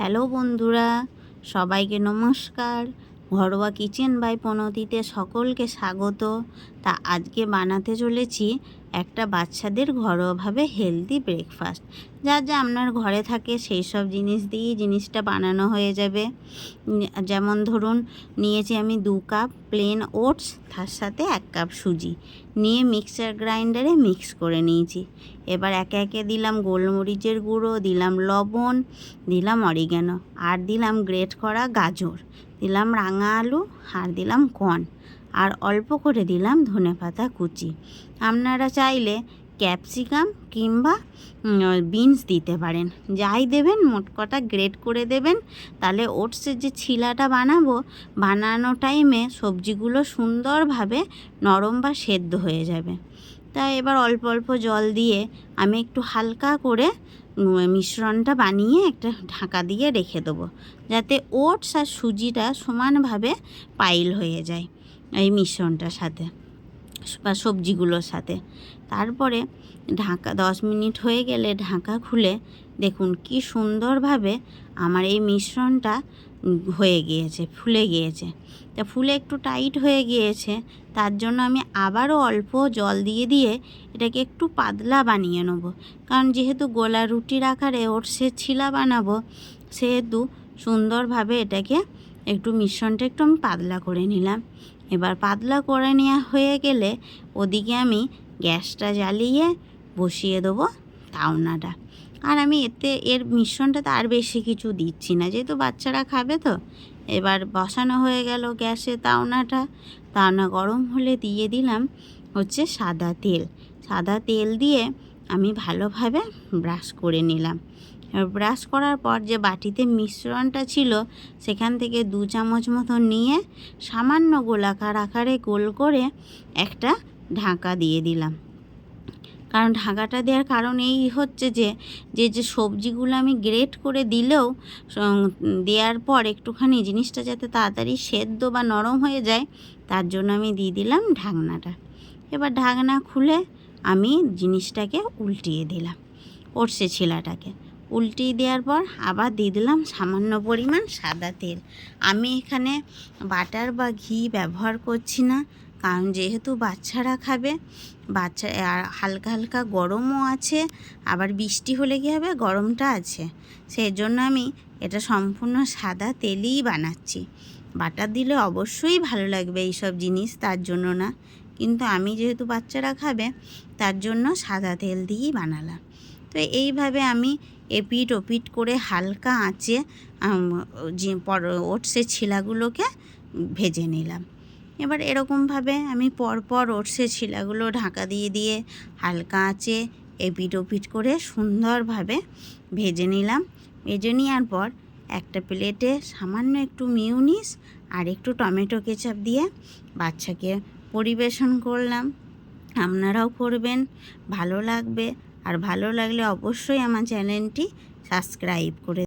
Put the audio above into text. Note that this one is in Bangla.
হ্যালো বন্ধুরা, সবাইকে নমস্কার। ঘরোয়া কিচেন বাই প্রণতিতে সকলকে স্বাগত। তা আজকে বানাতে চলেছি একটা বাচ্চাদের ঘরোয়াভাবে হেলদি ব্রেকফাস্ট। যা যা আপনার ঘরে থাকে সেই সব জিনিস দিয়েই জিনিসটা বানানো হয়ে যাবে। যেমন ধরুন, নিয়েছি আমি 2 কাপ প্লেন ওটস, তার সাথে 1 কাপ সুজি নিয়ে মিক্সার গ্রাইন্ডারে মিক্স করে নিয়েছি। এবার একে একে দিলাম গোলমরিচের গুঁড়ো, দিলাম লবণ, দিলাম অরিগ্যানো, আর দিলাম গ্রেট করা গাজর, দিলাম রাঙা আলু, আর দিলাম কর্ন, আর অল্প করে দিলাম ধনেপাতা কুচি। আপনারা চাইলে ক্যাপসিকাম কিংবা বিনস দিতে পারেন, যাই দেবেন মোট কটা গ্রেট করে দেবেন। তাহলে ওটসের যে ছিলাটা বানানো টাইমে সবজিগুলো সুন্দরভাবে নরম বা সেদ্ধ হয়ে যাবে। তাই এবার অল্প অল্প জল দিয়ে আমি একটু হালকা করে মিশ্রণটা বানিয়ে একটা ঢাকা দিয়ে রেখে দেবো, যাতে ওটস আর সুজিটা সমানভাবে পাইল হয়ে যায় এই মিশ্রণটার সাথে বা সবজিগুলোর সাথে। তারপরে 10 মিনিট হয়ে গেলে ঢাকা খুলে দেখুন কি সুন্দরভাবে আমার এই মিশ্রণটা হয়ে গিয়েছে, ফুলে গিয়েছে। তা ফুলে একটু টাইট হয়ে গিয়েছে, তার জন্য আমি আবারও অল্প জল দিয়ে এটাকে একটু পাতলা বানিয়ে নেব। কারণ যেহেতু গোলা রুটির আকারে ওটসের ছিলা বানাবো, সেহেতু সুন্দরভাবে এটাকে মিশ্রণটা একটু আমি পাতলা করে নিলাম। এবার পাতলা করে নেওয়া হয়ে গেলে ওদিকে আমি গ্যাসটা জ্বালিয়ে বসিয়ে দেবো তাওয়াটা। আর আমি এর মিশ্রণটাতে আর বেশি কিছু দিচ্ছি না, যেহেতু বাচ্চারা খাবে। তো এবার বসানো হয়ে গেল গ্যাসে তাওয়া গরম হলে দিয়ে দিলাম সাদা তেল দিয়ে আমি ভালোভাবে ব্রাশ করে নিলাম। ব্রাশ করার পর যে বাটিতে মিশ্রণটা ছিল সেখান থেকে 2 চামচ মতো নিয়ে সামান্য গোলাকার আকারে গোল করে একটা ঢাকা দিয়ে দিলাম। কারণ ঢাকাটা দেওয়ার কারণ এই হচ্ছে যে সবজিগুলো আমি গ্রেট করে দিলেও দেওয়ার পর একটুখানি জিনিসটা যাতে তাড়াতাড়ি সেদ্ধ বা নরম হয়ে যায়, তার জন্য আমি দিয়ে দিলাম ঢাকনাটা। এবার ঢাকনা খুলে আমি জিনিসটাকে উল্টিয়ে দিলাম, ওটসের ছিলাটাকে উল্টিয়ে দেওয়ার পর আবার দিয়ে দিলাম সামান্য পরিমাণ সাদা তেল। আমি এখানে বাটার বা ঘি ব্যবহার করছি না, কারণ যেহেতু বাচ্চারা খাবে, আর হালকা হালকা গরমও আছে, আবার বৃষ্টি হলে কী হবে, গরমটা আছে, সেই জন্য আমি এটা সম্পূর্ণ সাদা তেলেই বানাচ্ছি। বাটার দিলে অবশ্যই ভালো লাগবে এইসব জিনিস, তার জন্য না, কিন্তু আমি যেহেতু বাচ্চারা খাবে তার জন্য সাদা তেল দিয়েই বানালাম। তো এইভাবে আমি এপিট ওপিট করে হালকা আঁচে ওটসের ছিলাগুলোকে ভেজে নিলাম। এবার এরকমভাবে আমি পরপর ওটসের ছিলাগুলো ঢাকা দিয়ে হালকা আঁচে এপিট ওপিট করে সুন্দরভাবে ভেজে নিলাম। ভেজে নেওয়ার পর একটা প্লেটে সামান্য একটু মিউনিস আর একটু টমেটো কেচাপ দিয়ে বাচ্চাকে পরিবেশন করলাম। আপনারাও করবেন, ভালো লাগবে। আর ভালো লাগলে অবশ্যই আমার চ্যানেলটি সাবস্ক্রাইব করে